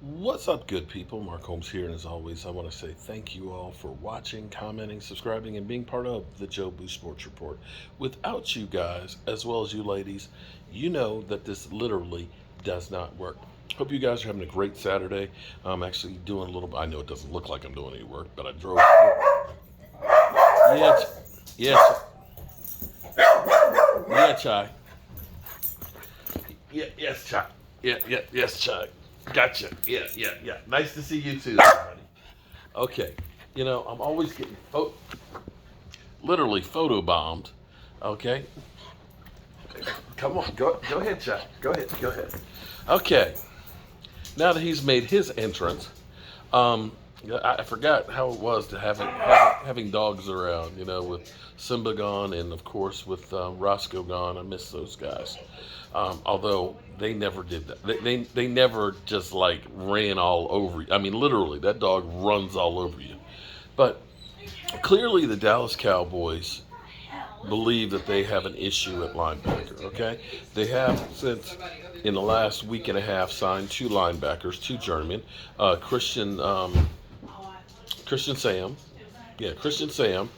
What's up, good people? Mark Holmes here, and as always, I want to say thank you all for watching, commenting, subscribing, and being part of the Joe Boo Sports Report. Without you guys, as well as you ladies, you know that this literally does not work. Hope you guys are having a great Saturday. I'm actually doing a little. I know it doesn't look like I'm doing any work, but I drove. Yes, yes, yeah, Chai. Yeah, yes, Chai. Yes, Chai. Gotcha. Yeah. Nice to see you too, everybody. Okay, I'm always getting literally photobombed. Okay, come on, go ahead, Chuck. Go ahead. Okay, now that he's made his entrance, um, I forgot how it was to having dogs around. With Simba gone, and of course with Roscoe gone. I miss those guys. Although they never did that. They never just like ran all over you. I mean, literally, that dog runs all over you. But clearly, the Dallas Cowboys believe that they have an issue at linebacker. Okay, they have since in the last week and a half signed two linebackers, two journeymen, Christian Christian Sam, yeah, Christian Sam,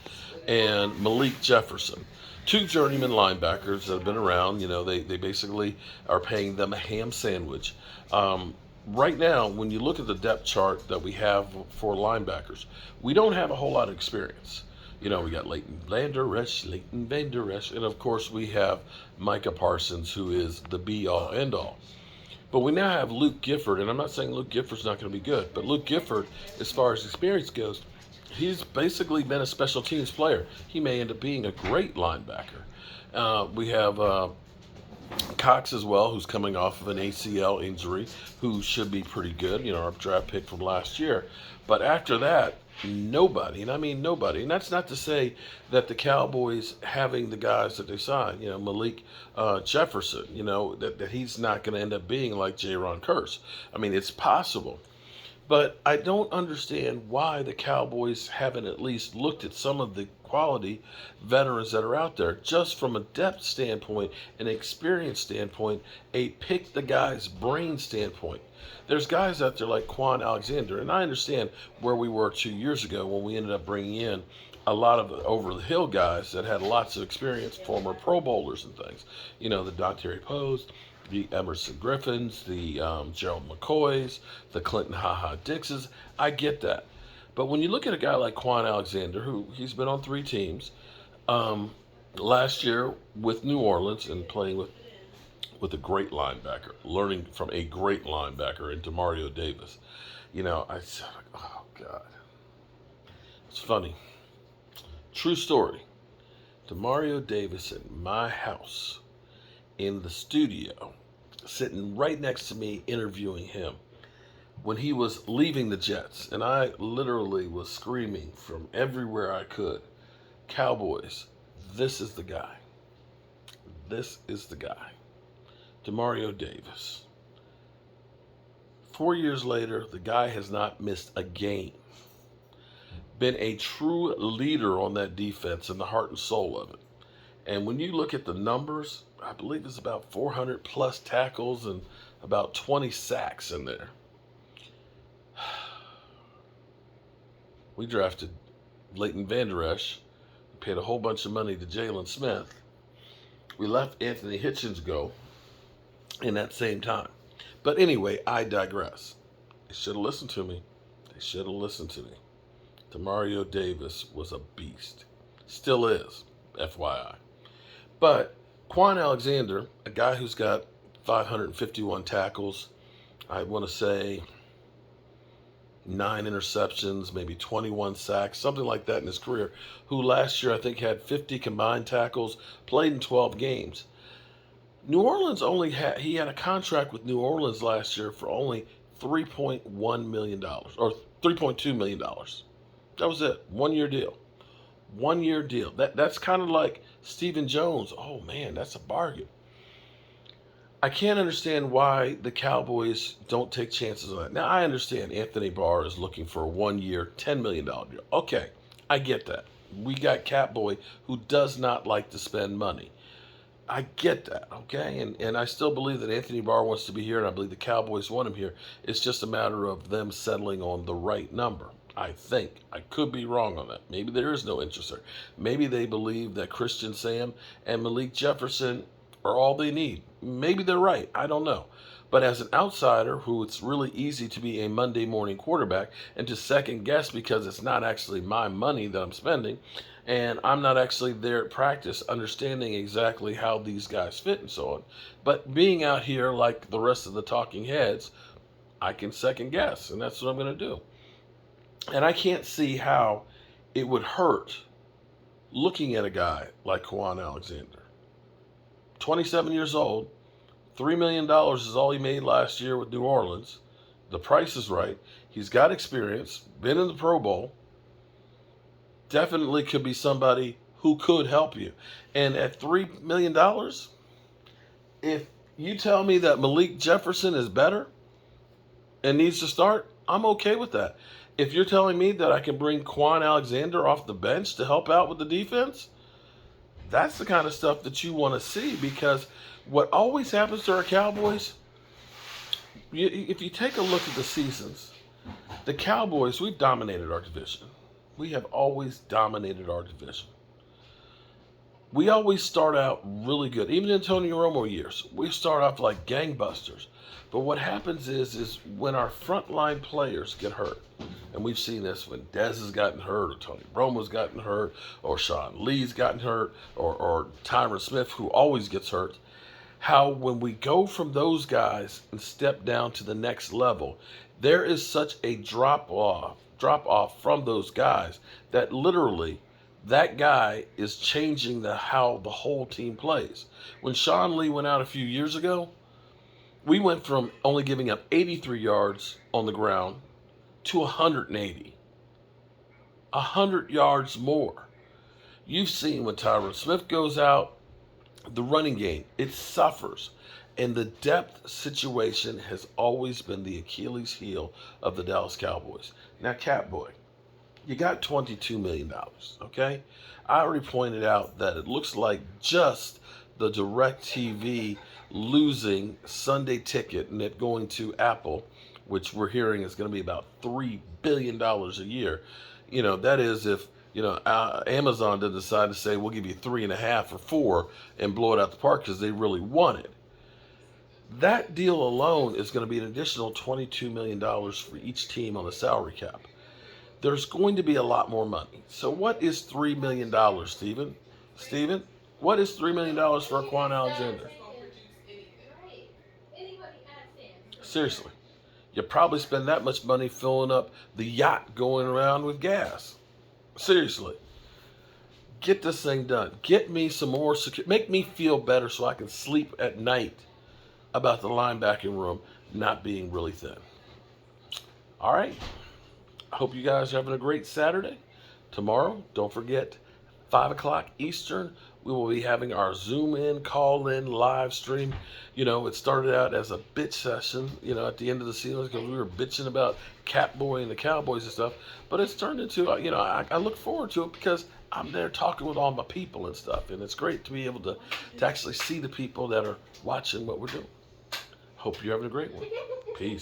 and Malik Jefferson. Two journeyman linebackers that have been around. They basically are paying them a ham sandwich. Right now, when you look at the depth chart that we have for linebackers, we don't have a whole lot of experience. We got Leighton Vander Esch, and of course we have Micah Parsons, who is the be all end all. But we now have Luke Gifford, and I'm not saying Luke Gifford's not going to be good, but Luke Gifford, as far as experience goes, he's basically been a special teams player. He may end up being a great linebacker. We have Cox as well, who's coming off of an ACL injury, who should be pretty good, our draft pick from last year. But after that, nobody, and I mean nobody. And that's not to say that the Cowboys having the guys that they signed, Malik Jefferson, that he's not going to end up being like Jaron Curse. I mean, it's possible. But I don't understand why the Cowboys haven't at least looked at some of the quality veterans that are out there, just from a depth standpoint, an experience standpoint, a pick the guy's brain standpoint. There's guys out there like Kwon Alexander, and I understand where we were 2 years ago when we ended up bringing in a lot of over the hill guys that had lots of experience, former Pro Bowlers and things. The Dontari Pose, the Emerson Griffins, the Gerald McCoys, the Clinton Ha Dixes. I get that. But when you look at a guy like Kwon Alexander, who he's been on three teams, um, last year with New Orleans and playing with a great linebacker, learning from a great linebacker in Demario Davis. I said, oh God, it's funny. True story. Demario Davis in my house in the studio, sitting right next to me, interviewing him when he was leaving the Jets. And I literally was screaming from everywhere I could, Cowboys, this is the guy. This is the guy. Demario Davis. 4 years later, the guy has not missed a game. Been a true leader on that defense and the heart and soul of it. And when you look at the numbers, I believe it's about 400 plus tackles and about 20 sacks in there. We drafted Leighton Vander Esch, paid a whole bunch of money to Jalen Smith. We let Anthony Hitchens go in that same time. But anyway, I digress. They should have listened to me. Demario Davis was a beast. Still is, FYI. But Kwon Alexander, a guy who's got 551 tackles, I want to say 9 interceptions, maybe 21 sacks, something like that in his career, who last year I think had 50 combined tackles, played in 12 games. New Orleans he had a contract with New Orleans last year for only $3.1 million or $3.2 million. That was it. 1 year deal. 1 year deal. That's kind of like Stephen Jones. Oh man, that's a bargain. I can't understand why the Cowboys don't take chances on that. Now, I understand Anthony Barr is looking for a 1 year, $10 million deal. Okay, I get that. We got Catboy who does not like to spend money. I get that, okay? And I still believe that Anthony Barr wants to be here, and I believe the Cowboys want him here. It's just a matter of them settling on the right number. I think. I could be wrong on that. Maybe there is no interest there. Maybe they believe that Christian Sam and Malik Jefferson are all they need. Maybe they're right. I don't know. But as an outsider who it's really easy to be a Monday morning quarterback and to second guess because it's not actually my money that I'm spending, and I'm not actually there at practice understanding exactly how these guys fit and so on. But being out here like the rest of the talking heads, I can second guess, and that's what I'm going to do. And I can't see how it would hurt looking at a guy like Kwon Alexander. 27 years old, $3 million is all he made last year with New Orleans. The price is right. He's got experience, been in the Pro Bowl. Definitely could be somebody who could help you. And at $3 million, if you tell me that Malik Jefferson is better and needs to start, I'm okay with that. If you're telling me that I can bring Kwon Alexander off the bench to help out with the defense, that's the kind of stuff that you want to see, because what always happens to our Cowboys, if you take a look at the seasons, the Cowboys, we've dominated our division. We have always dominated our division. We always start out really good. Even in Tony Romo years, we start off like gangbusters. But what happens is when our frontline players get hurt, and we've seen this when Dez has gotten hurt, or Tony Romo's gotten hurt, or Sean Lee's gotten hurt, or Tyron Smith, who always gets hurt, how when we go from those guys and step down to the next level, there is such a drop off from those guys that literally that guy is changing how the whole team plays. When Sean Lee went out a few years ago, we went from only giving up 83 yards on the ground to 180. 100 yards more. You've seen when Tyron Smith goes out, the running game, it suffers. And the depth situation has always been the Achilles heel of the Dallas Cowboys. Now, Catboy, you got $22 million, okay? I already pointed out that it looks like just the DirecTV losing Sunday ticket and it going to Apple, which we're hearing is going to be about $3 billion a year. That is if, Amazon did decide to say, we'll give you 3.5 or 4 and blow it out the park because they really want it. That deal alone is going to be an additional $22 million for each team on the salary cap. There's going to be a lot more money. So what is $3 million, Steven? Steven, what is $3 million for Kwon Alexander? Seriously, you probably spend that much money filling up the yacht going around with gas. Seriously. Get this thing done. Get me some more security. Make me feel better so I can sleep at night about the linebacking room not being really thin. All right. I hope you guys are having a great Saturday. Tomorrow, don't forget, 5 o'clock Eastern, we will be having our Zoom in, call in, live stream. It started out as a bitch session, at the end of the season, because we were bitching about Catboy and the Cowboys and stuff. But it's turned into, I look forward to it because I'm there talking with all my people and stuff. And it's great to be able to actually see the people that are watching what we're doing. Hope you're having a great one. Peace.